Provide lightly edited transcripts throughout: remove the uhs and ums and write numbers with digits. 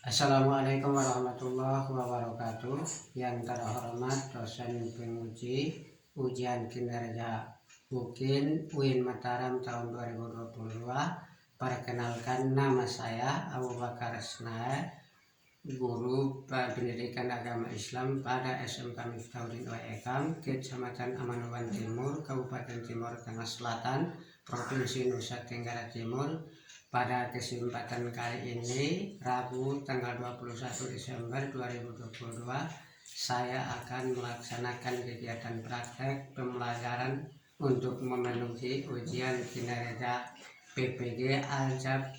Assalamualaikum warahmatullahi wabarakatuh. Yang terhormat dosen penguji ujian kinerja UKIN UIN Mataram tahun 2022. Perkenalkan, nama saya Abu Bakar Snae, guru pendidikan agama Islam pada SMK Miftahudin Waekam, Kecamatan Amanuan Timur, Kabupaten Timur Tengah Selatan, Provinsi Nusa Tenggara Timur. Pada kesempatan kali ini, Rabu tanggal 21 Desember 2022, saya akan melaksanakan kegiatan praktek pembelajaran untuk memenuhi ujian kinerja PPG Aljab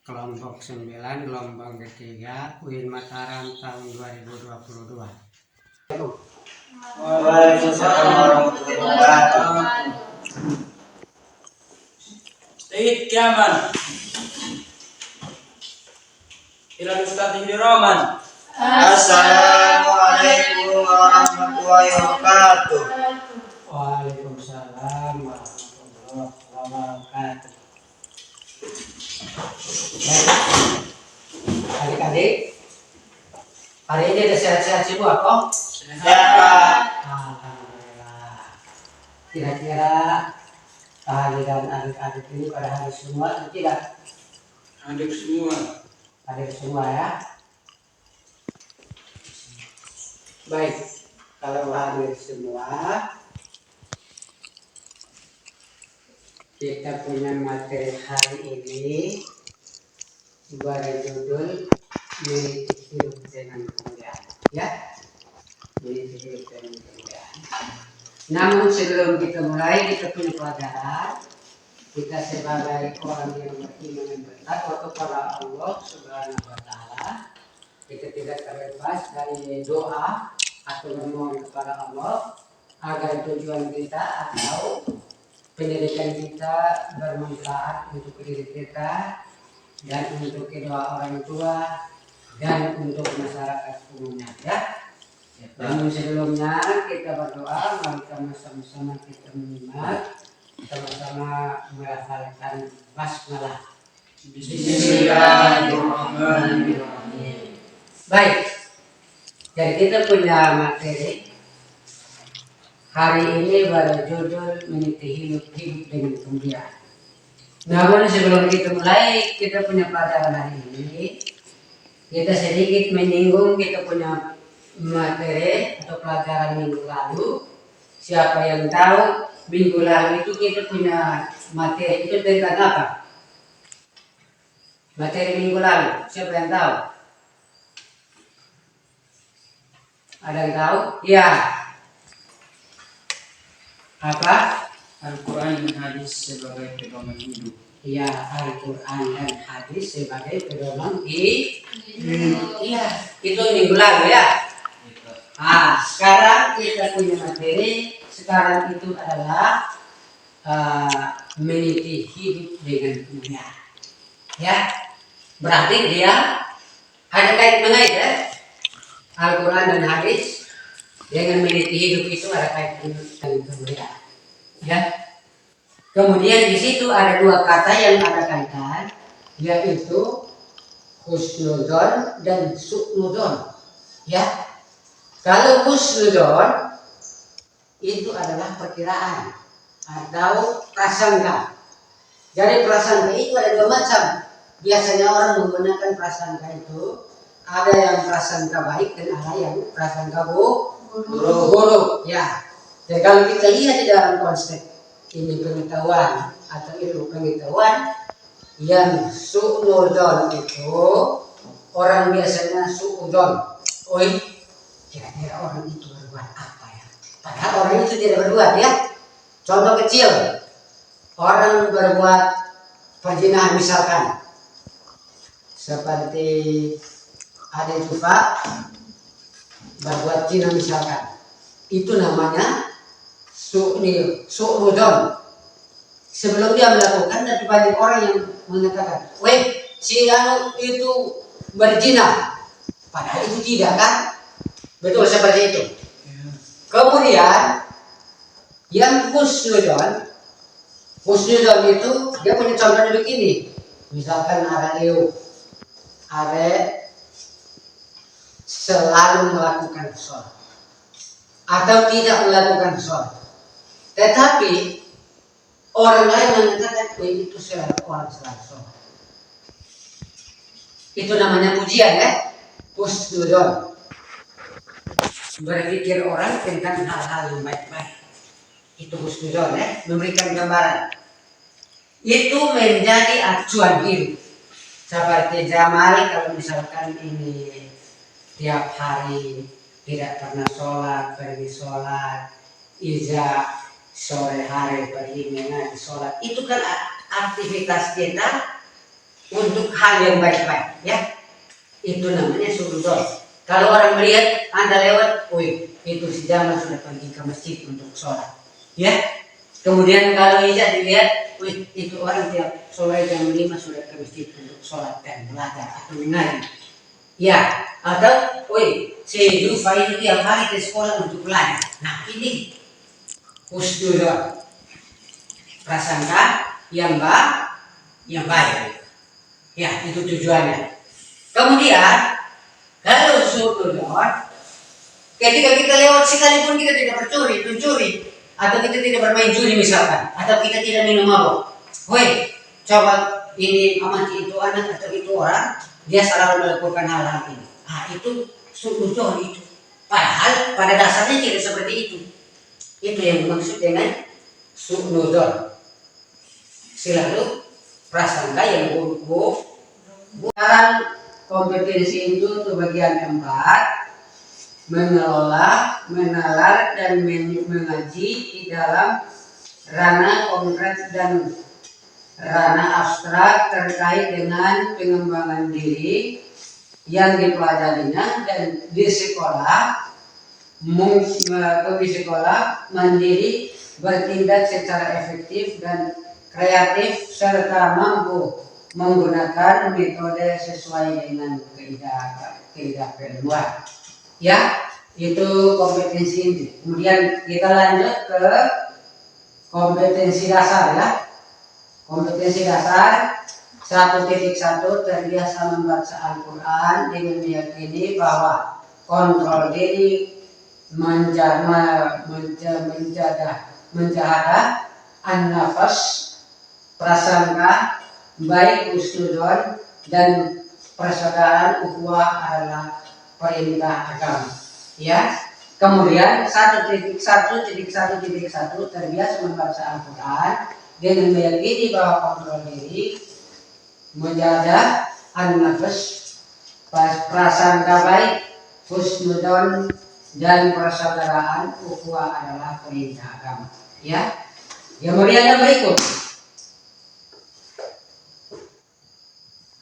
kelompok 9 gelombang ketiga UIN Mataram tahun 2022. Waalaikumsalam warahmatullahi wabarakatuh. Sayyid Kiaman Ilal Ustaz Hidi Roman. Assalamualaikum warahmatullahi wabarakatuh. Waalaikumsalam warahmatullahi wabarakatuh. Adik-adik, hari ini ada sehat-sehat semua kok? Sehat, Pak. Alhamdulillah. Kira-kira kehadiran adik-adik ini pada hari semua atau tidak? Adik semua. Hadir semua ya. Baik, kalau hadir semua, kita punya materi hari ini berjudul Meniti Hidup dengan Kemuliaan, ya. Meniti Hidup dengan Kemuliaan. Namun sebelum kita mulai, kita punya pelajaran. Kita sebagai orang yang beriman dan bertakwa kepada Allah Subhanahu wa Ta'ala, kita tidak terlepas dari doa atau memohon kepada Allah agar tujuan kita atau pendidikan kita bermanfaat untuk diri kita dan untuk kedua orang tua dan untuk masyarakat umumnya, ya. Namun sebelumnya kita berdoa, mari sama-sama kita menyimak, sama-sama melafalkan basmalah. Bismillahirrahmanirrahim. Baik, jadi kita punya materi hari ini berjudul Meniti Hidup dengan Kemuliaan. Namun sebelum kita mulai, kita punya pelajaran hari ini, kita sedikit menyinggung kita punya materi atau pelajaran minggu lalu. Siapa yang tahu minggu lalu itu kita punya materi itu tentang apa? Materi minggu lalu, siapa yang tahu? Ada yang tahu? Ya. Apa? Al-Quran dan hadis sebagai pedoman hidup. Ya, Al-Quran dan hadis sebagai pedoman hidup. Iya, itu minggu lalu ya. Sekarang kita punya materi. Sekarang itu adalah meniti hidup dengan kemuliaan. Ya, berarti dia ada kait mengait ya. Al-Quran dan hadis dengan meniti hidup itu ada kait dengan kemuliaan. Ya. Kemudian di situ ada dua kata yang ada kaitan, yaitu husnudzon dan su'nudzon. Ya. Kalau husnudzon itu adalah perkiraan atau prasangka. Jadi prasangka itu ada dua macam. Biasanya orang menggunakan prasangka itu, ada yang prasangka baik dan ada yang prasangka buruk. Ya. Jadi kalau kita lihat di dalam konsep ini pengetahuan atau ilmu pengetahuan, yang su'nudzon itu orang biasanya su'udzon. Kira-kira orang itu berbuat apa ya? Padahal orang itu tidak berbuat ya. Contoh kecil, orang berbuat perzinahan misalkan, seperti Ade Tufa berbuat zina misalkan, itu namanya su'nudzon. Sebelum dia melakukan, tapi banyak orang yang mengatakan, si anu itu berzina, padahal itu tidak kan? Betul seperti itu. Kemudian yang husnudzon itu dia punya contohnya begini. Misalkan ada Leo Are selalu melakukan sholat atau tidak melakukan sholat, tetapi orang lain mengatakan itu selalu orang selalu sholat. Itu namanya pujian ya, husnudon. Berpikir orang tentang hal-hal yang baik-baik. Itu husnudon ya, memberikan gambaran. Itu menjadi acuan hidup. Seperti Jamal kalau misalkan ini tiap hari tidak pernah sholat, pergi sholat, Iza sore hari pergi mengaji sholat. Itu kan aktivitas kita untuk hal yang baik-baik ya. Itu namanya sududon. Kalau orang melihat Anda lewat, wih itu si Jamal sudah pergi ke masjid untuk sholat ya. Kemudian kalau Iza dilihat, wih itu orang tiap sore jam 5 sudah ke masjid untuk sholat dan belajar atau mengaji ya. Atau wih si Jufa itu tiap hari ke sekolah untuk belajar. Nah ini husnudon, prasangka yang baik ya, itu tujuannya. Kemudian kalau sududon, ketika kita lewat sekalipun kita tidak mencuri atau kita tidak bermain judi misalkan, atau kita tidak minum mabuk, woi coba ini amati itu anak atau itu orang, dia selalu melakukan hal-hal ini. Itu sududon itu. Padahal pada dasarnya tidak seperti itu. Itu yang dimaksud dengan sududon. Selalu prasangka yang buruk. Bukan kompetensi itu untuk bagian keempat, mengelola, menalar, dan mengaji di dalam ranah konkret dan ranah abstrak terkait dengan pengembangan diri yang dipelajarinya, dan di sekolah mandiri bertindak secara efektif dan kreatif serta mampu menggunakan metode sesuai dengan keilmuan. Ya, itu kompetensi ini. Kemudian kita lanjut ke kompetensi dasar ya. Kompetensi dasar 1.1 terbiasa membaca Al-Quran dengan meyakini bahwa kontrol diri, menjahadah, an-nafas, prasangka, baik husnudon dan persaudaraan ukhuwah adalah perintah agama ya. Kemudian 1.1.1 terbiasa membaca Al-Quran dengan meyakini bahwa kontrol diri, menjaga an-nafas, prasangka baik, husnudon dan persaudaraan ukhuwah adalah perintah agama ya. Kemudian yang berikut,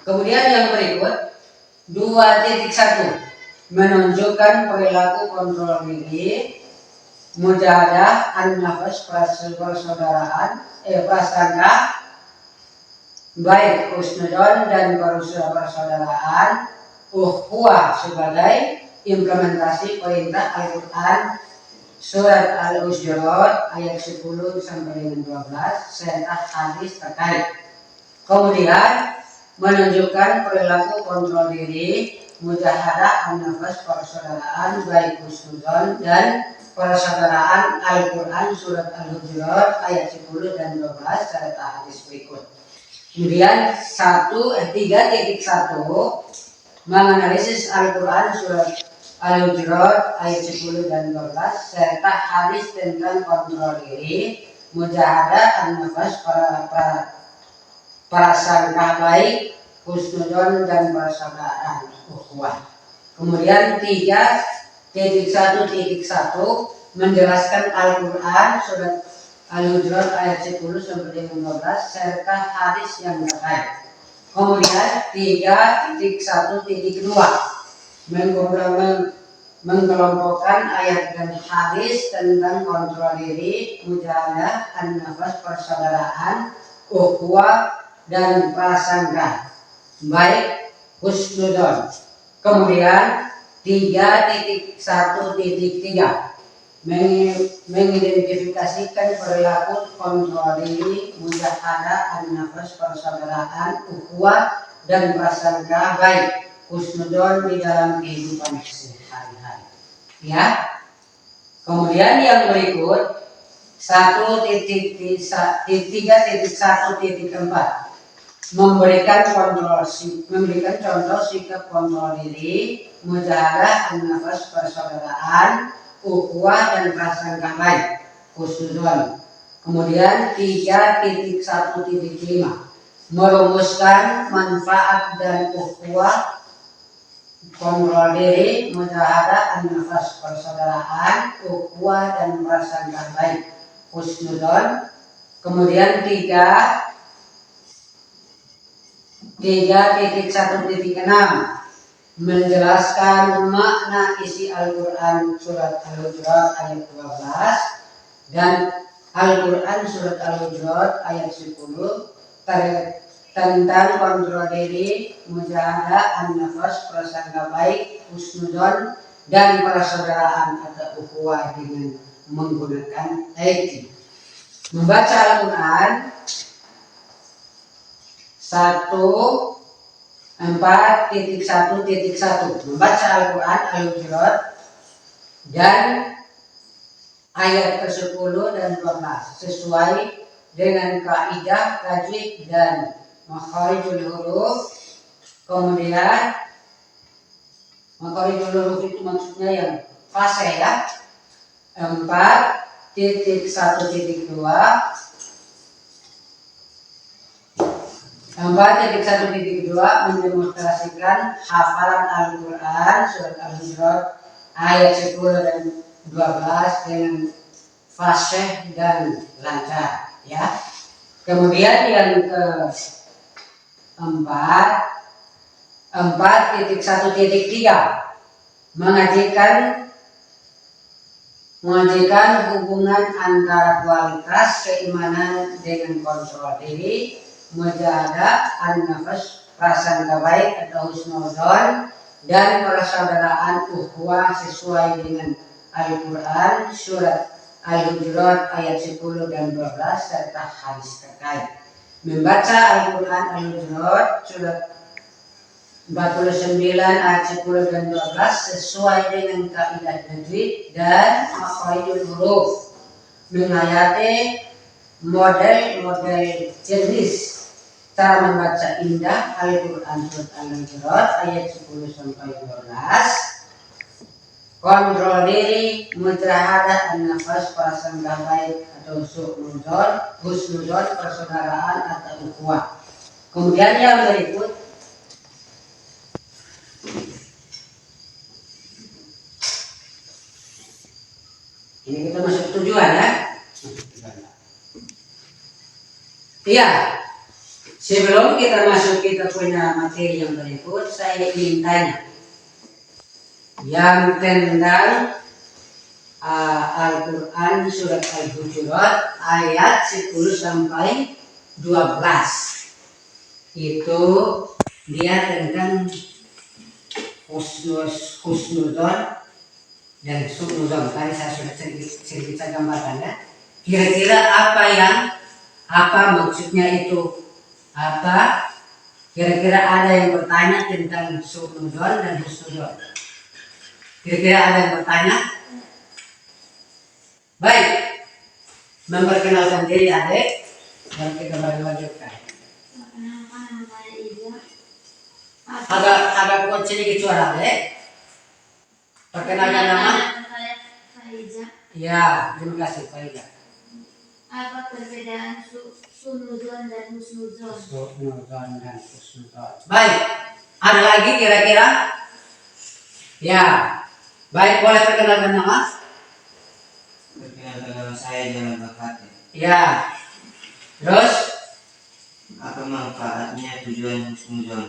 Kemudian 2.1 menunjukkan perilaku kontrol diri, mujahadah, an-nafas, persaudaraan, prasangka baik, husnudon dan persaudaraan, ukhuwah sebagai implementasi perintah Al-Quran surat Al-Hujurat ayat 10 sampai dengan 12 serta hadis terkait. Kemudian menunjukkan perilaku kontrol diri, mujahadah, an-nafas, persaudaraan baik husnudon dan persaudaraan Al-Quran surat Al-Hujurat ayat 10 dan 12 serta hadis berikut. Kemudian 3.1 menganalisis Al-Quran surat Al-Hujurat ayat 10 dan 12 serta hadis tentang kontrol diri, mujahadah, an-nafas, prasangka baik, husnudon dan persaudaraan ukhuwah. Kemudian 3.1.1 menjelaskan Al-Quran surat Al-Hujurat ayat 10 sampai dengan 12 serta hadis yang terkait. Kemudian 3.1.2 mengkelompokkan ayat dan hadis tentang kontrol diri, mujahadah, an-nafas, persaudaraan, ukhuwah dan prasangka baik, husnudon. Kemudian 3.1.3 mengidentifikasikan perilaku kontrol diri, mujahadah, an-nafas, persaudaraan, ukhuwah dan prasangka baik, husnudon di dalam kehidupan sehari-hari. Ya. Kemudian yang berikut 1.3.1.4 memberikan contoh sikap kontrol diri, mujahadah, nafas, persaudaraan, ukhuwah dan prasangka baik, husnudon. Kemudian 3.1.5 merumuskan manfaat dan ukhuwah, kontrol diri, mujahadah, nafas, persaudaraan, ukhuwah dan prasangka baik, husnudon. Kemudian 3.1.6 menjelaskan makna isi Al-Quran surat Al-Hujurat ayat 12 dan Al-Quran surat Al-Hujurat ayat 10 tentang kontrol diri, mujahadah, an-nafas, prasangka baik, husnudon dan persaudaraan atau ukhuwah dengan menggunakan ayat. Membaca Al-Quran 4.1.1 membaca Al-Quran Al-Hujurat dan ayat ke-10 dan 12 sesuai dengan kaidah tajwid dan makharijul huruf. Kemudian makharijul huruf itu maksudnya yang fasih ya. 4.1.2 mendemonstrasikan hafalan Al-Quran surat Al-Hujurat ayat 10 dan 12 dengan fasih dan lancar ya. Kemudian yang ke-4 4.1.3 mengajikan hubungan antara kualitas keimanan dengan kontrol diri, mujahadah, an-nafas, prasangka baik atau husnudon dan persaudaraan ukhuwah sesuai dengan Al-Quran surat Al-Hujurat ayat 10 dan 12 serta hadis terkait. Membaca Al-Quran Al-Hujurat surat 49 ayat 10 dan 12 sesuai dengan kaidah tajwid dan makharijul huruf. Menghayati model jenis cara membaca indah Al-Quran surat Al-Hujurat ayat 10 sampai 12. Kontrol diri, mujahadah, an-nafas, prasangka baik atau husnudon, persaudaraan atau ukhuwah. Kemudian yang berikut ini kita masuk tujuan ya. Iya. Sebelum kita masuk kita punya materi yang berikut, saya ingin tanya yang tentang Al-Quran surat Al-Hujurat ayat 10 sampai 12 itu dia tentang husnudon dan su'nudon. Tadi saya sudah cerita gambaran ya. Kira-kira apa maksudnya itu? Apa? Kira-kira ada yang bertanya tentang su'nudon dan husnudon? Kira-kira ada yang bertanya? Baik. Memperkenalkan diri adik dan kita lanjutkan. Agak kuat sedikit suara adik. Perkenalkan nama? Faiza. Ya, terima kasih Faiza. Apa perbedaan su'nudon dan husnudon? Su'nudon dan husnudon. Baik, ada lagi kira-kira? Ya, baik, boleh perkenalkan nama? Perkenalkan nama saya Jalan Bakati. Ya, terus? Apa manfaatnya tujuan husnudon?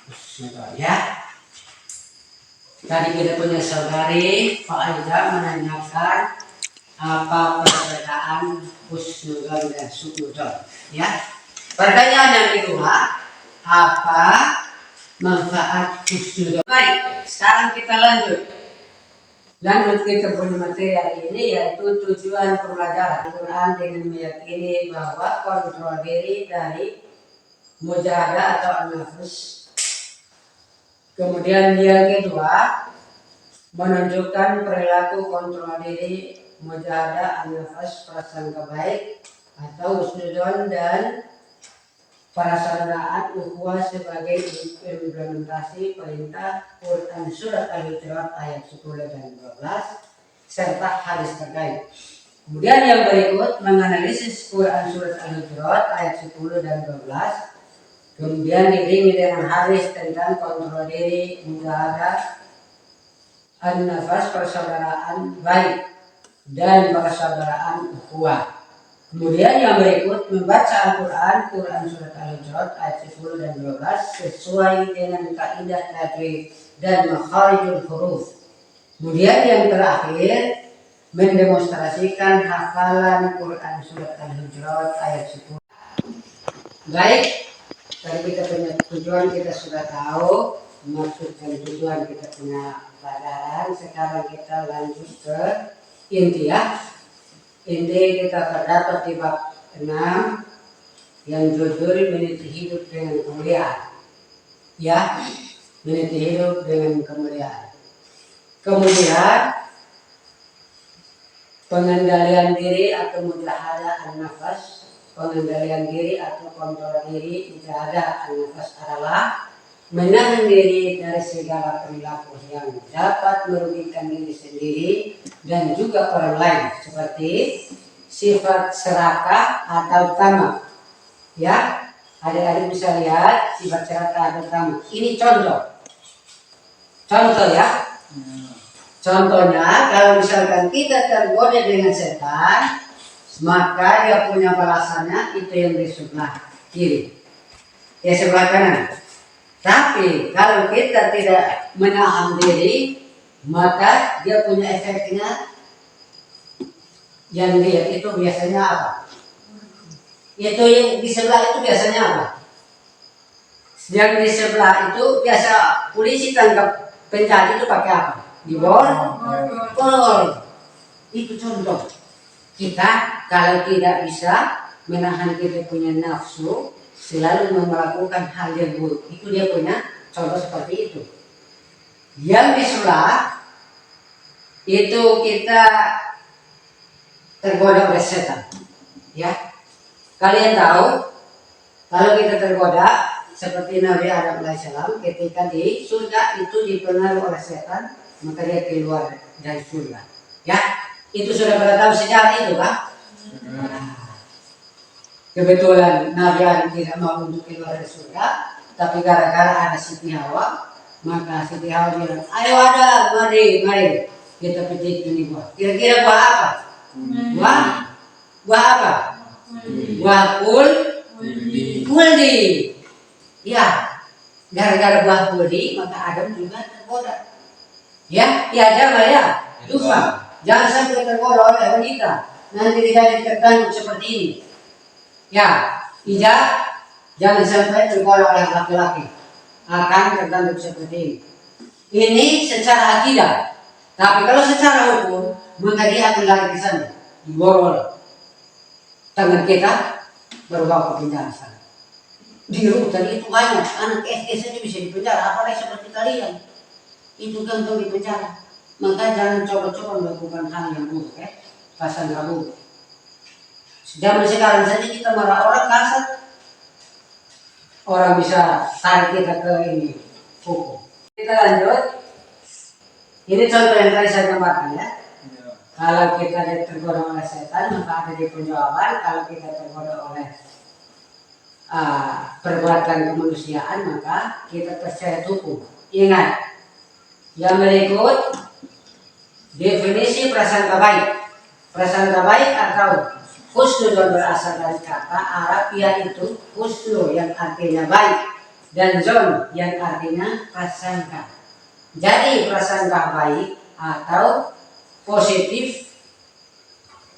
Husnudon, ya. Tadi kita punya saudari Faiza menanyakan apa perbedaan husnudon dan su'nudon, ya. Pertanyaan yang kedua, apa manfaat husnudon? Baik, sekarang kita lanjut kita punya materi hari ini yaitu tujuan pembelajaran Al-Quran dengan meyakini bahwa kontrol diri dari mujahadah atau an-nafs. Kemudian yang kedua, menunjukkan perilaku kontrol diri, mujahadah, an-nafs, prasangka baik atau husnuzon dan prasangkaan ukhuwah sebagai implementasi perintah Quran surat Al-Hujurat ayat 10 dan 12 serta hadis terkait. Kemudian yang berikut menganalisis Quran surat Al-Hujurat ayat 10 dan 12, kemudian diiringi dengan hadis tentang kontrol diri, mujahadah, an-nafas, persaudaraan baik dan persaudaraan ukhuwah. Kemudian yang berikut membaca Al-Quran, Quran surat Al-Hujurat ayat 10 dan 12 sesuai dengan kaidah tajwid dan makharijul huruf. Kemudian yang terakhir mendemonstrasikan hafalan Quran surat Al-Hujurat ayat 10. Baik, tadi kita punya tujuan, kita sudah tahu maksud dan tujuan kita punya pelajaran. Sekarang kita lanjut ke inti ya. Inti kita terdapat di bab 6 yang judul meniti hidup dengan kemuliaan. Ya, meniti hidup dengan kemuliaan. Kemudian pengendalian diri atau mujahadah an-nafas, pengendalian diri atau kontrol diri, mujahadah an-nafas adalah menahan diri dari segala perilaku yang dapat merugikan diri sendiri dan juga orang lain, seperti sifat serakah atau tamak. Ya, adik-adik bisa lihat sifat serakah atau tamak. Ini contoh ya. Contohnya, kalau misalkan kita tergoda dengan setan, maka dia punya balasannya itu yang di sebelah kiri, ya sebelah kanan. Tapi kalau kita tidak menahan diri, maka dia punya efeknya yang dia itu biasanya apa? Itu yang di sebelah itu biasanya apa? Yang di sebelah itu biasa polisi tangkap penjahat itu pakai apa? Diborgol. Itu contoh. Kita kalau tidak bisa menahan kita punya nafsu, selalu melakukan hal yang buruk. Itu dia punya contoh seperti itu. Yang di sebelah itu kita tergoda oleh setan. Ya, kalian tahu kalau kita tergoda seperti Nabi Adam alaihissalam ketika di surga itu dipengaruhi oleh setan, maka dia keluar dari surga. Ya, itu sudah pada tahu sejarah itu kan? Kebetulan Nabi Adam tidak mau untuk keluar dari surga, tapi gara-gara ada Siti Hawa, maka Siti Hawa bilang, ayo Adam, mari kita pijit ini buah. Kira-kira buah apa? Buah apa? Buah kuldi. Ya, gara-gara buah kuldi, maka Adam juga tergoda. Ya, jangan ya, lupa, jangan sampai tergoda oleh wanita. Nanti tidak terganggu seperti ini. Ya, jangan sampai tergoda oleh laki-laki, akan terganggu seperti ini. Ini secara akidah. Tapi kalau secara hukum, maka dia akan lari ke sana, diborol tangan kita, berbawa ke penjara sana. Di rutan itu banyak anak SD saja bisa dipenjara, apalagi seperti kalian. Itu gantung di penjara. Maka jangan coba-coba melakukan hal yang buruk, pasang buruk. Zaman sekarang saja kita marah orang kasar, orang bisa tarik kita ke ini hukum. Kita lanjut. Ini contoh yang tadi saya gambarkan ya. Kalau kita tergoda oleh setan, maka ada di penjawaban. Kalau kita tergoda oleh perbuatan kemanusiaan, maka kita terseret hukum. Ingat, yang berikut definisi prasangka baik. Prasangka baik atau husnuzon berasal dari kata Arab yaitu husnu yang artinya baik dan zon yang artinya prasangka. Jadi prasangka baik atau positif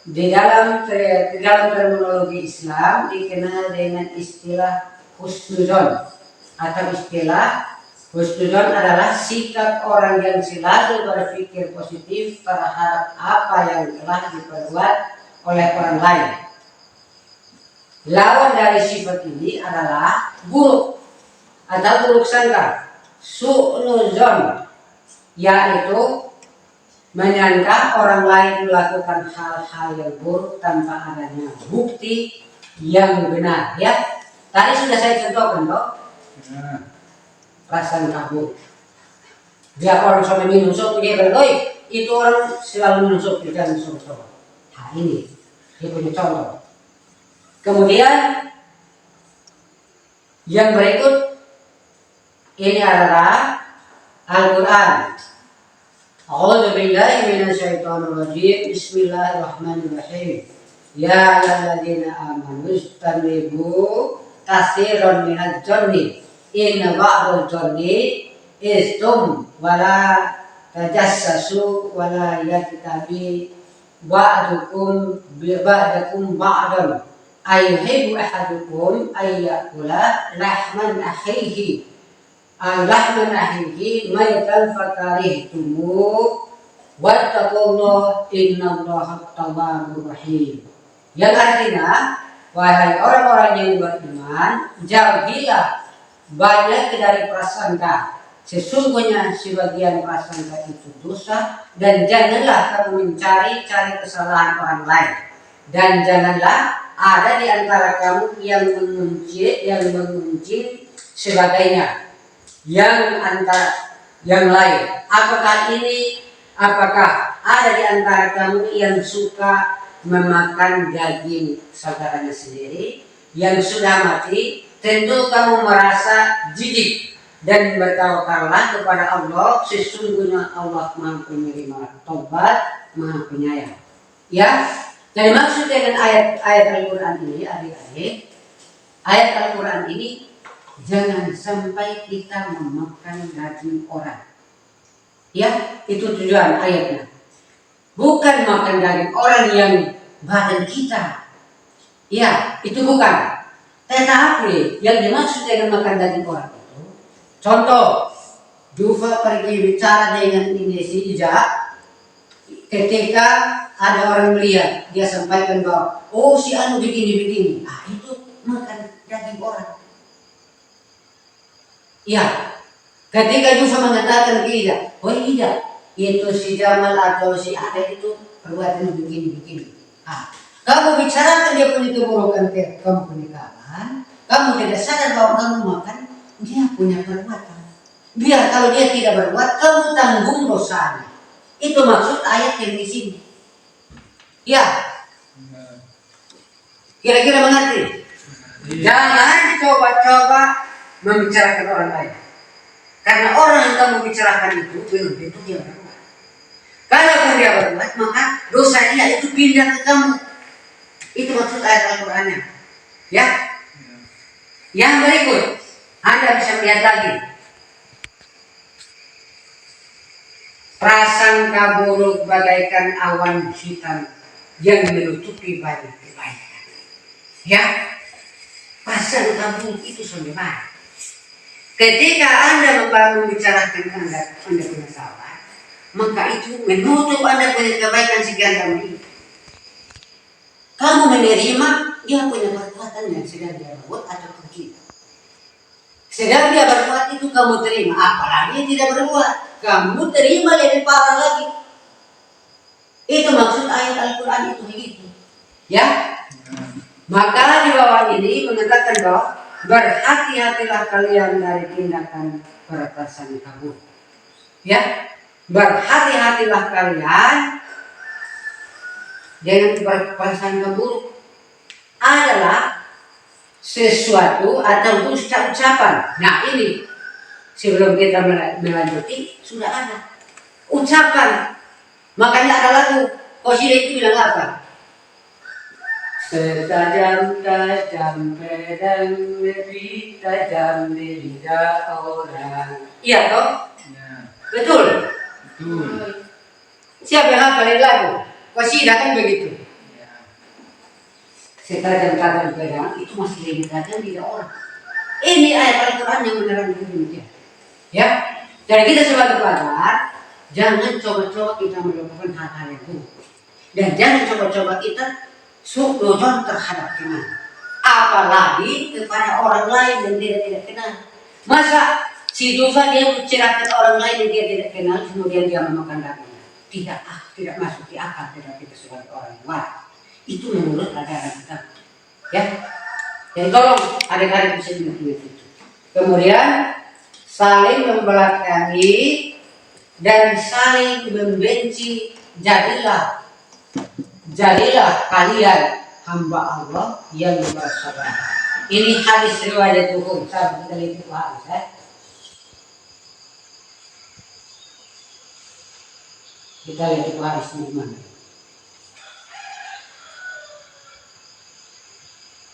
di dalam terminologi Islam dikenal dengan istilah husnuzon, atau istilah husnuzon adalah sikap orang yang selalu berpikir positif terhadap apa yang telah diperbuat oleh orang lain. Lawan dari sifat ini adalah buruk atau buruk sangka, su'nuzon, yaitu menyangka orang lain melakukan hal-hal yang buruk tanpa adanya bukti yang benar. Ya, tadi sudah saya contohkan toh, prasangka buruk. Dia orang sampai minum sopi dia berdoa, itu orang selalu minum sopi dan sopi. Nah ini dia punya contoh. Kemudian yang berikut ini adalah Al-Quran. A'udzu billahi minasyaitonir rajim. Bismillahirrahmanirrahim. Ya ayyuhalladzina amanu istanibu katsiran minadz dzanni inna ba'dadz dzanni istum wala tajassasu wala yaktabi ba'dukum ba'dakum ba'dan ayuhibbu ahadukum ayyakula lahman akhihi maytan fakarihtumu wattaqullah innallaha tawwabur rahim. Yang artinya, wahai orang-orang yang beriman, jauhilah banyak dari prasangka. Sesungguhnya sebagian prasangka itu dosa, dan janganlah kamu mencari-cari kesalahan orang lain, dan janganlah ada di antara kamu yang mengunci sebagainya yang lain. Apakah ada di antara kamu yang suka memakan daging saudaranya sendiri yang sudah mati? Tentu kamu merasa jijik, dan bertawakallah kepada Allah, sesungguhnya Allah Maha Penerima Taubat, Maha Penyayang. Ya. Jadi maksud dengan ayat Al-Quran ini, adik-adik, ayat Al-Quran ini jangan sampai kita memakan daging orang. Ya, itu tujuan ayatnya. Bukan makan daging orang yang badan kita. Ya, itu bukan. Tetapi yang dimaksud dengan makan daging orang itu, contoh, Jufa pergi bicara dengan ini si Ija. Ketika ada orang melihat, dia sampaikan bahwa, oh si anu begini-begini. Ah, itu makan daging orang. Ya, ketika Jufa mengatakan ke Ida, oh Ida, itu si Jamal atau si Ade itu perbuatan begini-begini. Ah, kamu bicarakan dia punya keburukan, kamu punya kawan, kamu tidak sadar bahwa kamu makan, dia punya perbuatan. Biar kalau dia tidak berbuat, kamu tanggung dosanya. Itu maksud ayat yang di sini. Ya, kira-kira mengerti? Jangan coba-coba membicarakan orang lain, karena orang yang kamu bicarakan itu belum tentu dia berbuat. Kalau dia berbuat, maka dosa dia itu pindah ke kamu. Itu maksud ayat Al-Qurannya. Ya. Yang berikut, Anda bisa melihat lagi. Prasangka buruk bagaikan awan hitam yang menutupi banyak kebaikan. Ya, prasangka buruk itu sampai mana? Ketika Anda membicarakan Anda punya kawan, maka itu menutup Anda punya kebaikan sekian tahun ini. Kamu menerima dia punya perbuatan yang sedang dia berbuat atau tidak. Sedang dia berbuat itu kamu terima, apalagi tidak berbuat, kamu terima lebih parah lagi. Itu maksud ayat Al-Quran itu begitu. Ya, maka di bawah ini mengatakan bahwa berhati-hatilah kalian dari tindakan prasangka buruk. Ya, berhati-hatilah kalian dengan prasangka buruk adalah sesuatu atau ucapan. Nah ini sebelum kita melanjuti sudah ada ucapan. Makanya ada lagu Qasidah itu bilang apa? Setajam-tajam pedang lebih tajam di lidah orang. Iya toh? Ya. Betul. Siapa yang hafalin lagu? Qasidah kan begitu. Setajam-tajam pedang itu masih lebih tajam di lidah orang. Ini ayat Al-Quran yang menerangkan demikian. Ya, jadi kita sebagai pelajar jangan coba-coba kita melakukan hal-hal yang buruk, dan jangan coba-coba kita suudzon terhadap teman. apalagi kepada orang lain yang dia tidak kenal. Masa si dosa dia mencerahkan orang lain yang dia tidak kenal, kemudian dia memakan dagingnya? Tidak, tidak masuk di akal tidak kita sebagai orang yang waras. Itu menurut ajaran kita. Ya, jadi tolong adik-adik bisa mengerti itu. Kemudian saling membelakangi dan saling membenci. Jadilah kalian hamba Allah yang bersabar. Ini hadis riwayat Bukhari. Saya kita lihat itu hadis ya. Kita lihat itu hadis di mana.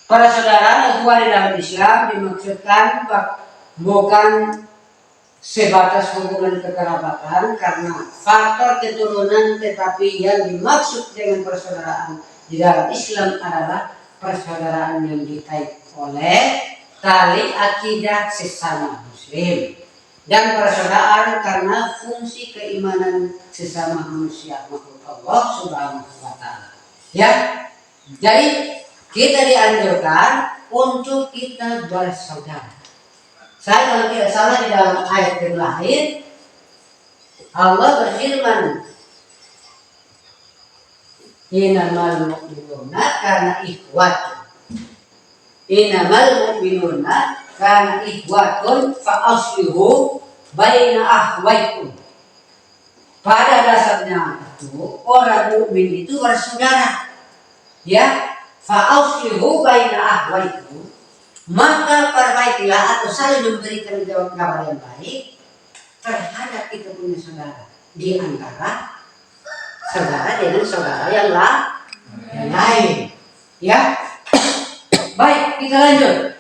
Para saudara, ukhuwah di dalam Islam dimaksudkan bukan sebatas hubungan kekerabatan karena faktor keturunan, tetapi yang dimaksud dengan persaudaraan di dalam Islam adalah persaudaraan yang dikait oleh tali akidah sesama muslim dan persaudaraan karena fungsi keimanan sesama manusia makhluk Allah Subhanahu wa taala. Ya. Jadi kita dianjurkan untuk kita bersaudara. Saya kalau tidak salah di dalam ayat yang lain Allah berfirman, innamal mu'minuna karena ikhwatun. Innamal mu'minuna karena ikhwatun fa aslihu baina akhwaikum. Pada dasarnya itu orang mukmin itu bersaudara. Ya, fa aslihu baina akhwaikum. Maka perbaikilah atau saling memberikan kabar yang baik terhadap kita punya saudara di antara saudara dengan saudara yang lain. Ya, baik kita lanjut.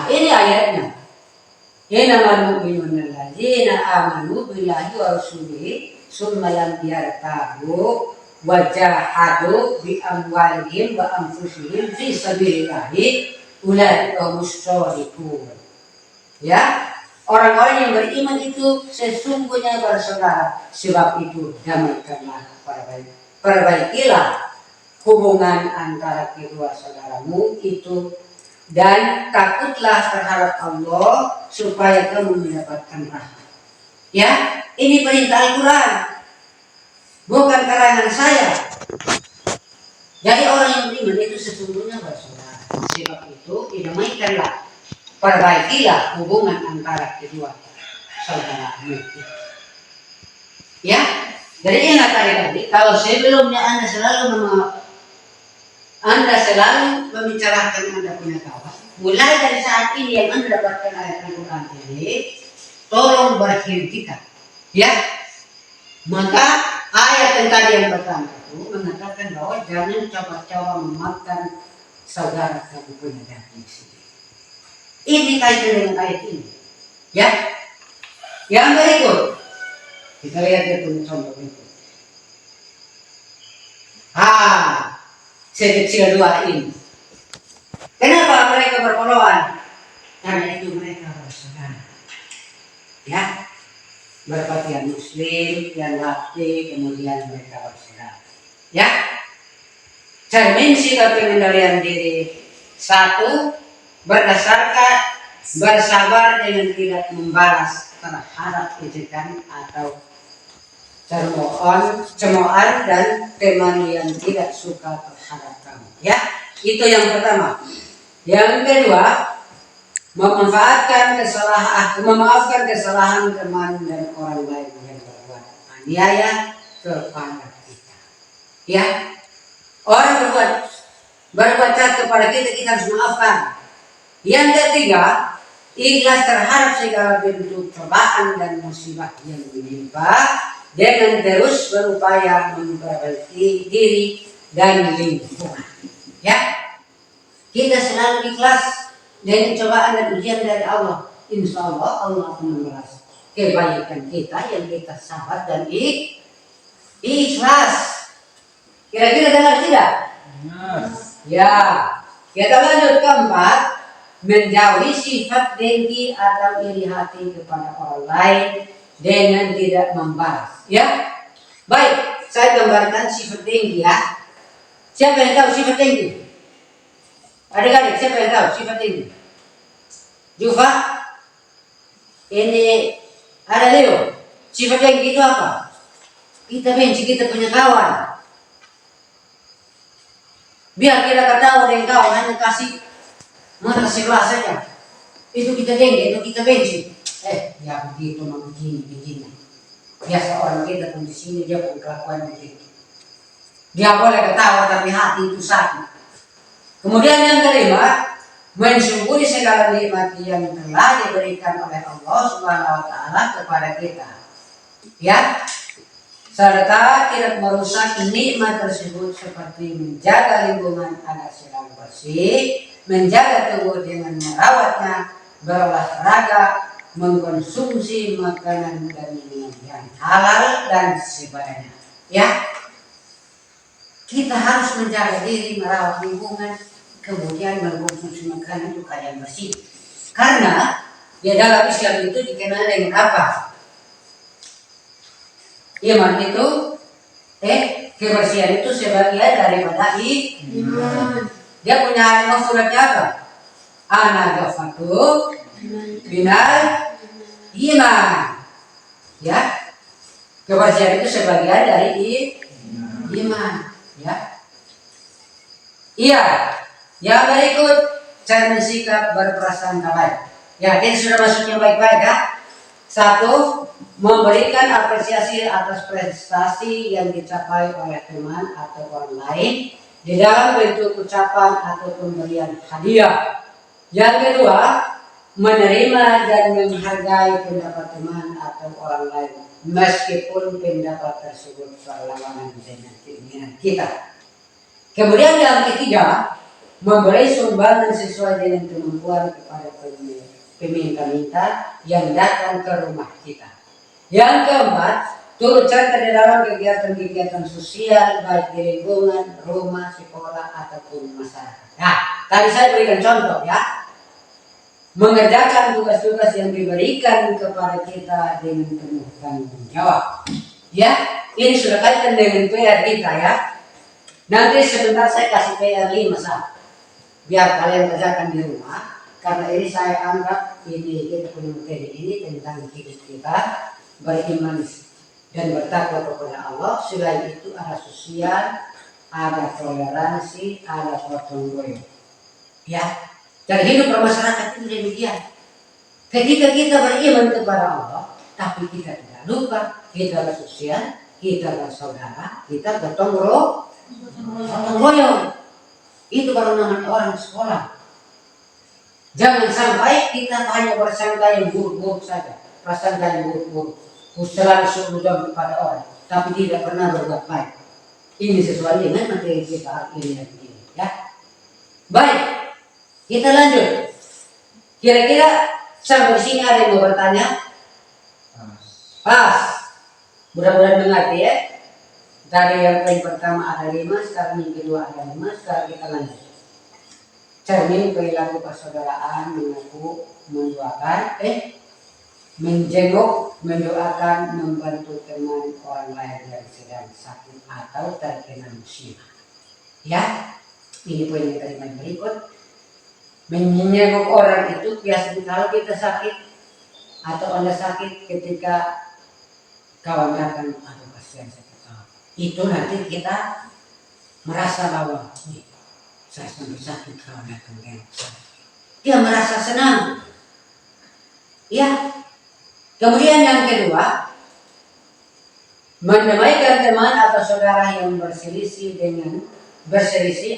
Ini ayatnya. Innamal mu'minuna alladzina amanu billahi wa rasulihi tsumma lam yartabu wajahadu bi amwalihim wa anfusihim fi sabilillahi ulaika humus shadiqun. Ya, orang-orang yang beriman itu sesungguhnya bersaudara, sebab itu damaikanlah perbaikilah hubungan antara kedua saudaramu itu dan takutlah terhadap Allah supaya kamu mendapatkan rahmat. Ya, ini perintah Al-Quran, bukan karangan saya. Jadi orang yang beriman itu sesungguhnya bersaudara. Sebab itu damaikanlah, perbaikilah hubungan antara kedua saudaramu itu. Ya, jadi ingat tadi kalau sebelumnya Anda selalu membicarakan Anda punya kawan. Mulai dari saat ini yang Anda dapatkan ayat Al-Quran ini, tolong berhentikan. Ya, maka ayat yang tadi yang pertama itu mengatakan bahwa jangan coba-coba memakan saudara kamu punya daging sendiri. Ini kaitan dengan ayat ini. Ya, yang berikut kita lihat itu contoh berikut. Sekecil dua ini. Kenapa mereka berpoloan? Karena itu mereka bersaudara. Ya, berpakaian muslim, yang laki, kemudian mereka bersaudara. Ya, cermin sikap pengendalian diri. Satu, berdasarkan bersabar dengan tidak membalas terhadap ejekan atau cemoohan dan teman yang tidak suka terhadap kamu. Ya, itu yang pertama. Yang kedua, memaafkan kesalahan teman dan orang lain yang berbuat aniaya kepada kita. Ya, orang berbuat jahat kepada kita, kita harus maafkan. Yang ketiga, ikhlas terhadap segala bentuk cobaan dan musibah yang menimpa dengan terus berupaya memperbaiki diri dan lingkungan. Ya, kita selalu ikhlas dengan cobaan dan ujian dari Allah. Insya Allah Allah akan membalas kebaikan kita yang kita sabar dan ikhlas. Kira-kira dengar tidak? Ya, kita lanjut keempat, menjauhi sifat dengki atau iri hati kepada orang lain dengan tidak membalas. Ya, baik, saya gambarkan sifat dengki ya. Siapa yang tahu sifat tinggi? Adik-adik, siapa yang tahu sifat tinggi? Jufa? Ini ada Leo. Sifat tinggi itu apa? Kita benci kita punya kawan. Biar kita ketawa dengan kawan, hanya kasih mata sebelah saja. Itu kita tinggi, itu kita benci. Ya begitu, begini. Biasa orang kita pun di sini dia pun kelakuan begitu. Dia boleh ketawa tapi hati itu sakit. Kemudian yang kelima, mensyukuri segala nikmat yang telah diberikan oleh Allah Subhanahu wa taala kepada kita. Ya. Serta tidak merusak nikmat tersebut seperti menjaga lingkungan agar selalu bersih, menjaga tubuh dengan merawatnya, berolahraga, mengkonsumsi makanan dan minuman yang halal dan sebagainya. Ya, kita harus menjaga diri, merawat lingkungan, kemudian mengkonsumsi makanan juga yang bersih. Karena di dalam Islam itu dikenal dengan apa? Iman itu, kebersihan itu sebagian daripada iman. Dia punya halaman suratnya apa? Ana ghafatu binal iman. Ya, kebersihan itu sebagian dari iman. Ya, iya. Yang berikut cara bersikap berprasangka baik. Ya, kita sudah masuknya baik-baik ya. Satu, memberikan apresiasi atas prestasi yang dicapai oleh teman atau orang lain di dalam bentuk ucapan atau pemberian hadiah. Yang kedua, menerima dan menghargai pendapat teman atau orang lain meskipun pendapat tersebut berlawanan dengan keinginan kita. Kemudian yang ketiga, memberi sumbangan sesuai dengan kemampuan kepada peminta-minta yang datang ke rumah kita. Yang keempat, turut serta di dalam kegiatan-kegiatan sosial baik di lingkungan, rumah, sekolah ataupun masyarakat. Nah, tadi saya berikan contoh ya. Mengerjakan tugas-tugas yang diberikan kepada kita dengan penuh tanggung jawab. Ya, ini sudah kaitan dengan PR kita ya. Nanti sebentar saya kasih PR 5 saat. Biar kalian kerjakan di rumah. Karena ini saya anggap ini kita punya materi ini tentang hidup kita beriman dan bertakwa kepada Allah. Selain itu ada sosial, ada toleransi, ada gotong royong. Ya, dan hidup bermasyarakat itu demikian. Ketika kita beriman kepada Allah, tapi kita tidak lupa kita bersosial, kita bersaudara, kita gotong royong. Itu baru namanya orang sekolah. Jangan sampai kita hanya bersangka yang buruk-buruk saja, prasangka yang buruk-buruk, selalu suudzon kepada orang, tapi tidak pernah berbuat baik. Ini sesuai dengan materi kita ini ya. Baik, kita lanjut. Kira-kira sampai sini ada yang mau bertanya? Pas. Mudah-mudahan mengerti ya. Dari yang pertama ada 5, sekarang yang kedua ada 5, sekarang kita lanjut. Cermin perilaku persaudaraan, mengaku, mendoakan, menjenguk, mendoakan, membantu teman orang lain yang sedang sakit atau terkena musibah. Ya, ini poin yang kalimat berikut. Menjenguk orang itu biasanya kalau kita sakit atau Anda sakit ketika kawan datang, aduh kasihan sakit kawan. Itu nanti kita merasa bahwa saya sampai sakit kawan datang dengan sakit. Dia merasa senang. Ya. Kemudian yang kedua, mendamaikan teman atau saudara yang berselisih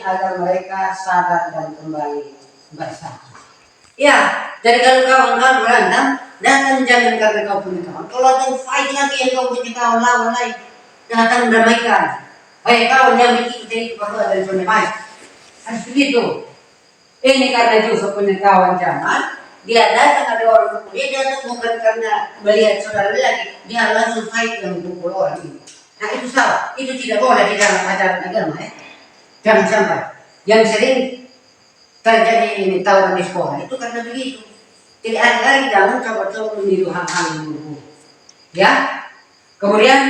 agar mereka sadar dan kembali bersatu. Ya, jadi kalau kawan-kawan berantem, datang jangan karena kau punya kawan. Kalau ada fight lagi yang kau punya kawan lawan lain, datang damaikan. Kawan yang begitu itu perlu ada yang baik. Harus begitu. Ini karena juga punya kawan zaman, dia datang ada orang pukul, dia datang bukan karena melihat saudara lagi, dia langsung fight yang pukul orang ini. Nah itu salah, itu tidak boleh di dalam ajaran agama ya. Jangan sampai. Yang sering terjadi ini tawuran di sekolah itu karena begitu. Jadi adik-adik jangan coba-coba meniru hal-hal yang buruk. Ya. Kemudian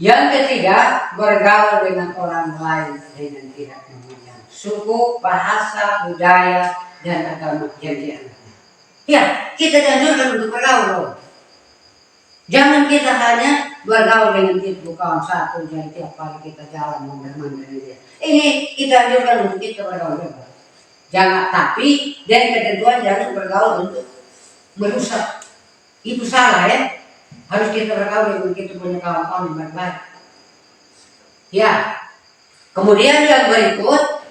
Yang ketiga, bergaul dengan orang lain dengan tidak memandang suku, bahasa, budaya, dan agama yang dianutnya. Ya, kita dianjurkan untuk bergaul. Jangan kita hanya bergaul dengan itu kawan satu dan tiap kali kita jalan mondar-mandir dengan dia. Ini kita anjurkan untuk kita bergaul. Jangan, tapi dan ketentuan jangan bergaul untuk merusak. Itu salah ya. Harus kita bergaul dengan kita punya kawan-kawan yang baik-baik. Ya. Kemudian yang berikut,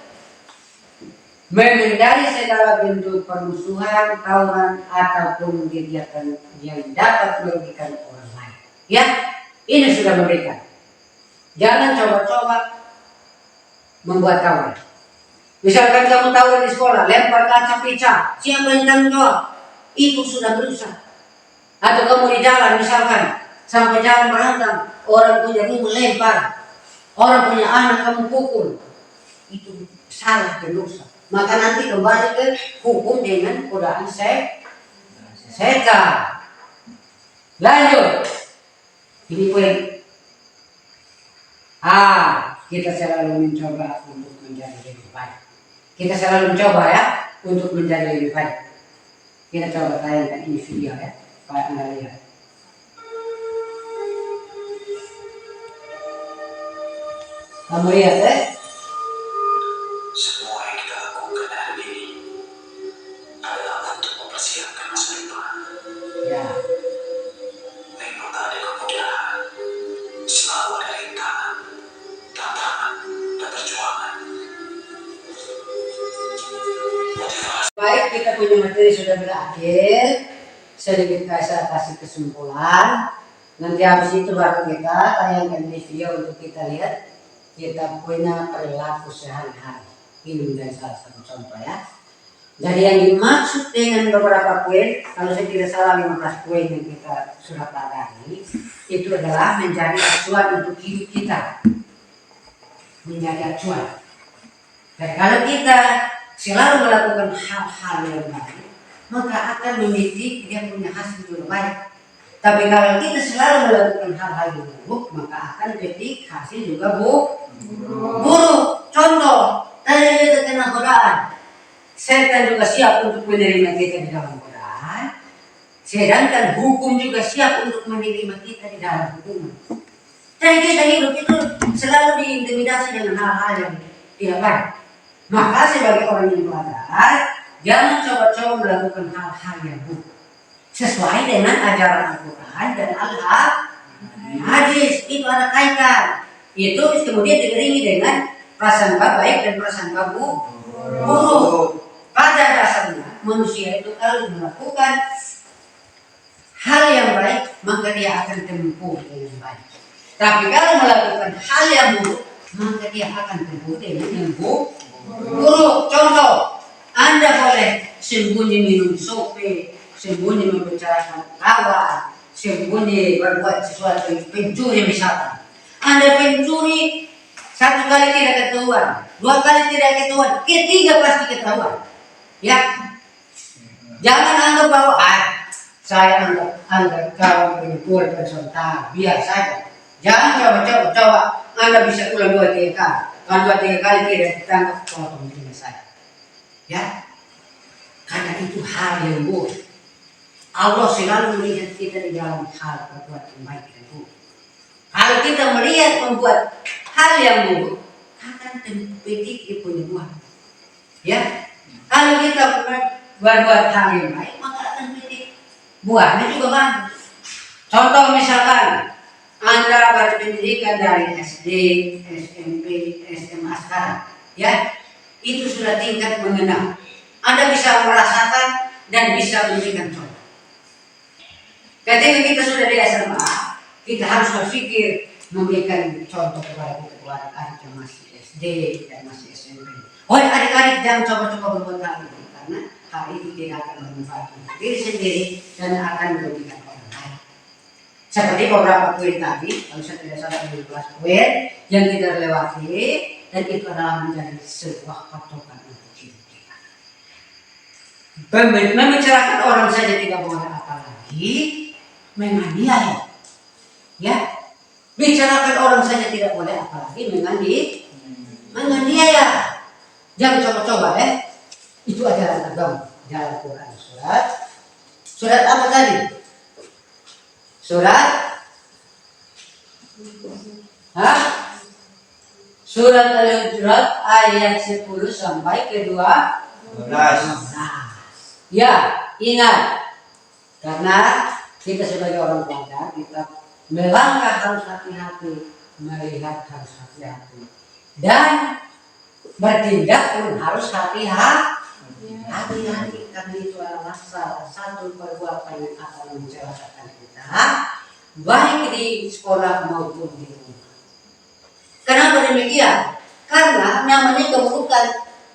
menghindari segala bentuk permusuhan, tawuran ataupun kegiatan yang dapat merugikan orang lain. Ya, ini sudah memberikan. Jangan coba-coba membuat tawuran. Misalkan kamu tawuran di sekolah, lempar kaca pecah, siapa yang tanggung jawab? Itu sudah merusak. Atau kamu di jalan misalkan sampai jalan berantem, orang punya rumah lempar, orang punya anak kamu pukul, itu salah dan dosa. Maka nanti kembali ke hukum dengan godaan setan. Lanjut. Ini poin. Kita selalu mencoba untuk menjadi lebih baik. Kita selalu mencoba ya untuk menjadi lebih baik. Kita coba tayangkan ini video ya. Pak Anda lihat. Kamu lihat ya? Semua yang kita lakukan hari ini adalah untuk mempersiapkan masa depan. Ya. Memang tak ada kemudahan, selalu ada rintangan, tantangan, dan perjuangan. Motivasi. Baik, kita punya materi sudah berakhir. Sedikit saya kasih kesimpulan. Nanti habis itu baru kita tayangkan video untuk kita lihat kita punya perilaku sehari-hari. Ini menjadi salah satu contoh ya. Jadi yang dimaksud dengan beberapa poin, kalau saya tidak salah 15 poin yang kita sudah pelajari, itu adalah menjadi acuan untuk hidup kita. Menjadi acuan. Dan kalau kita selalu melakukan hal-hal yang baik, maka akan mendidik dia punya hasil yang baik. Tapi kalau kita selalu melakukan hal-hal yang buruk, maka akan petik hasil juga buruk. Contoh, tadi kita kena godaan. Setan juga siap untuk menerima kita di dalam godaan. Sedangkan hukum juga siap untuk menerima kita di dalam hukum. Jadi kita hidup itu selalu diintimidasi dengan hal-hal yang tidak baik. Maka sebagai orang yang belajar, jangan coba-coba melakukan hal-hal yang buruk. Sesuai dengan ajaran Al-Quran dan Al-Hadis. Itu ada kaitan. Itu kemudian diiringi dengan prasangka baik dan prasangka buruk. Pada dasarnya manusia itu kalau melakukan hal yang baik, maka dia akan tempuh dengan baik. Tapi kalau melakukan hal yang buruk, maka dia akan tempuh dengan yang buruk. Contoh, Anda boleh sembunyi minum sope, sembunyi membicarakan kawan, sembunyi berbuat sesuatu, pencuri misalkan. Anda pencuri, satu kali tidak ketahuan, dua kali tidak ketahuan, ketiga pasti ketahuan. Ya, jangan anggap bahwa saya anggap kawan penipuan personal, biar saja. Jangan coba Anda bisa ulang 2-3 kali. Kalau 2-3 kali tidak ditangkap, kalau menerima saya. Ya, karena itu hal yang buruk. Allah selalu melihat kita di dalam hal berbuat yang baik dan buruk. Kalau kita melihat membuat hal yang buruk, akan terpetik di punya buah. Ya, kalau kita berbuat hal yang baik, maka akan petik buahnya juga bagus. Contoh misalkan Anda berpendidikan dari SD, SMP, SMA sekarang, ya, itu sudah tingkat mengenal. Anda bisa merasakan dan bisa memberikan contoh. Ketika kita sudah di SMA, kita harus berpikir memberikan contoh kepada adik-adik yang masih SD dan masih SMP. Adik-adik jangan coba-coba berbuat hal itu, karena hal itu tidak akan bermanfaat untuk diri sendiri dan akan merugikan orang lain. Seperti beberapa poin tadi, kalau saya tidak salah 12 poin yang kita lewati, dan itu adalah menjadi sebuah patokan untuk hidup kita. Membicarakan orang saja tidak boleh, apalagi menganiaya. Ya, Bicarakan orang saja tidak boleh, apalagi menganiaya. Jangan coba-coba ya. Itu ajaran agama dalam Quran. Surat apa tadi? Surat Surat Al-Hujurat ayat 10 sampai ke 12. Ya, ingat. Karena kita sebagai orang tua, kita melangkah harus hati-hati, melihat harus hati-hati, dan bertindak pun harus hati-hati. Karena itu adalah salah satu perbuatan yang akan mencelakakan kita, baik di sekolah maupun di rumah. Kenapa demikian? Karena namanya keburukan,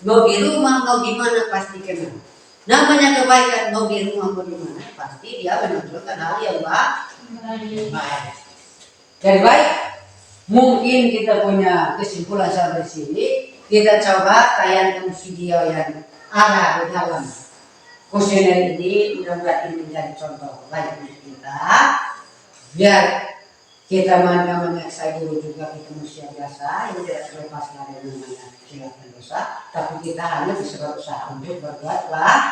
mau di rumah mau di mana pasti kena. Namanya kebaikan, mau di rumah mau di mana pasti dia menunjukkan hal yang baik. Jadi baik, mungkin kita punya kesimpulan sampai sini. Kita coba tayangkan video yang ada di dalam kuesioner ini, mudah-mudahan ini menjadi contoh baik untuk kita, biar kita menyaksikan dulu juga kita manusia biasa yang tidak terlepas dari namanya khilaf dan dosa, tapi kita hanya bisa berusaha untuk berbuat baik.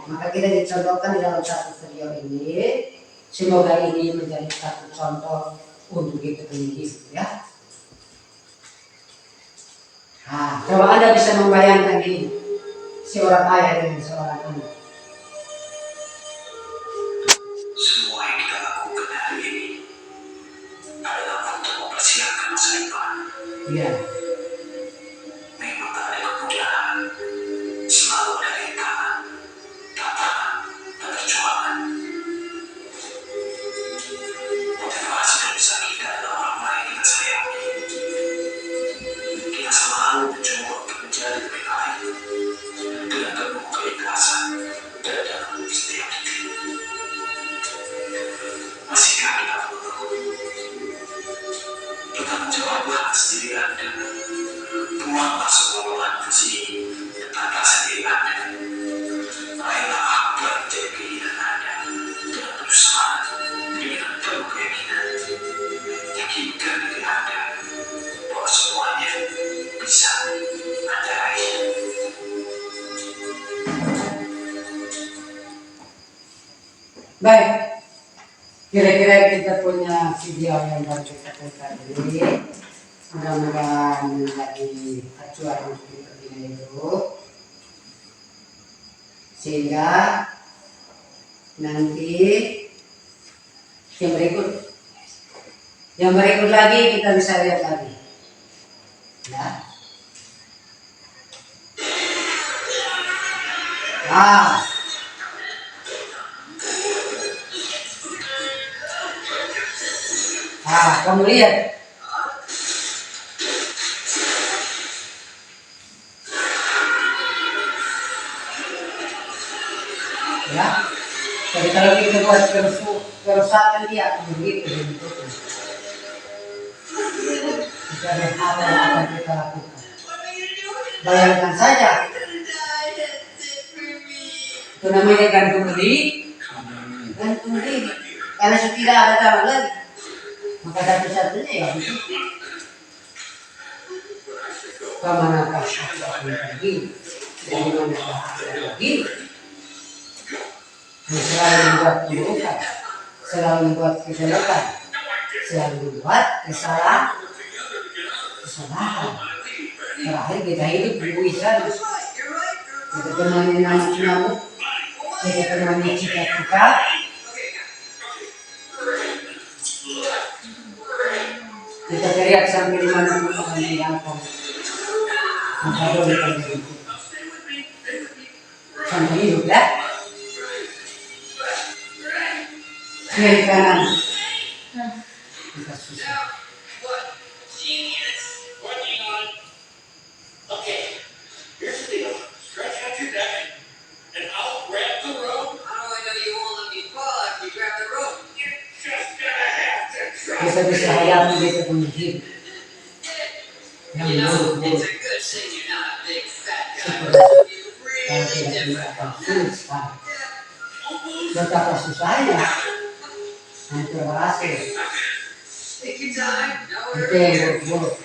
Maka kita dicontohkan di dalam satu video ini. Semoga ini menjadi satu contoh untuk kita hidup ya. Nah, coba Anda bisa membayangkan ini seorang ayah dengan seorang anak. Semua yang kita lakukan hari ini adalah untuk mempersiapkan masa depan. Iya. Memang tak ada kemudahan, selalu ada rintangan, tantangan, dan perjuangan. Motivasi terbesar kita adalah orang-orang yang kita sayangi. Kita selalu mencoba untuk menjadi lebih baik dengan penuh keikhlasan dan dalam setiap detik. Masihkah kita perlu? Kita menjawab bahas diri Anda. Buanglah semua beban kasih dan atas diri Anda. Raihlah apa yang menjadi keinginan Anda dengan penuh semangat, dengan penuh keyakinan. Yakinkan diri Anda bahwa semuanya bisa Anda raih. Baik, kira-kira kita punya video yang baru kita tonton ini. Mudah-mudahan menjadi acuan untuk kita hidup, sehingga nanti yang berikut lagi kita bisa lihat lagi ya. Kamu lihat ya. Jadi kalau kita buat kerusakan dia akan begitu. Jika ada apa yang akan kita lakukan, bayangkan saja. Itu namanya gantung diri. Karena tidak ada cara lagi. Maka satu-satunya ya kemanakah aku akan pergi, dari manakah aku akan pergi. Selalu membuat keburukan, selalu membuat kejelekan, selalu membuat kesalahan. Terakhir kita hidup di buisan, kita temani nyamuk, kita temani cita-cita. Kita teriak sampai dimanapun orang mendengarkan. Maka boleh terjadi sampai hidup ya. Kiri kanan kita susah. Kita bisa hadapi kita punya hidup yang buruk-buruk. Kalau tidak akan sulit sekali. Betapa susahnya hancur berhasil. buruk.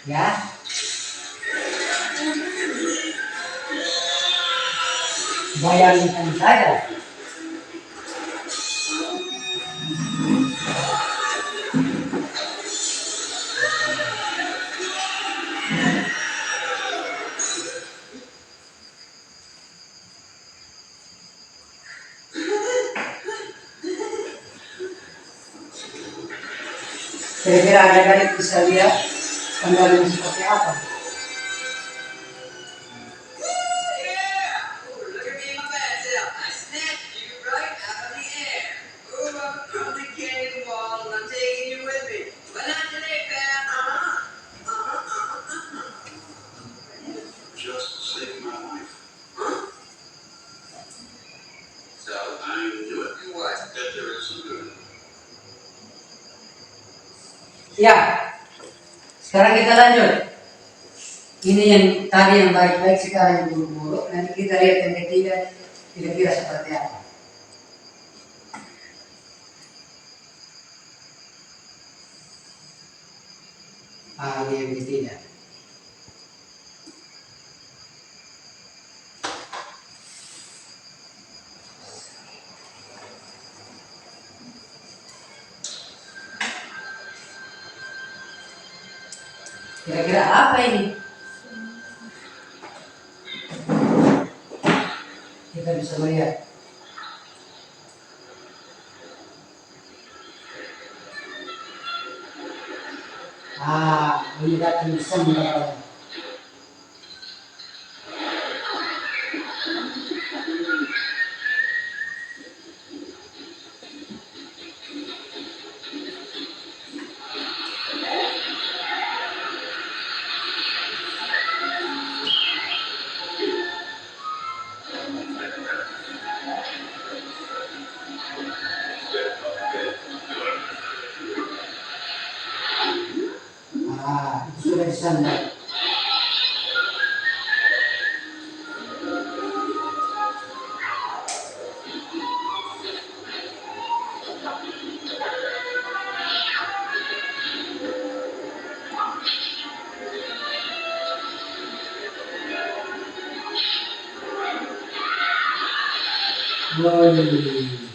Ya. Bayangkan saja. Kira-kira adik-adik bisa lihat kendalinya seperti apa? Just saving my life. So I do it. What? That there is some good. Ya, sekarang kita lanjut. Ini yang tadi yang baik-baik, sekarang yang buruk-buruk. Nanti kita lihat yang ketiga, kira-kira seperti apa. Ini yang ketiga. Kira-kira apa ini? Kita bisa melihat. Ini datang sembah. Itu sudah disandar. Woi.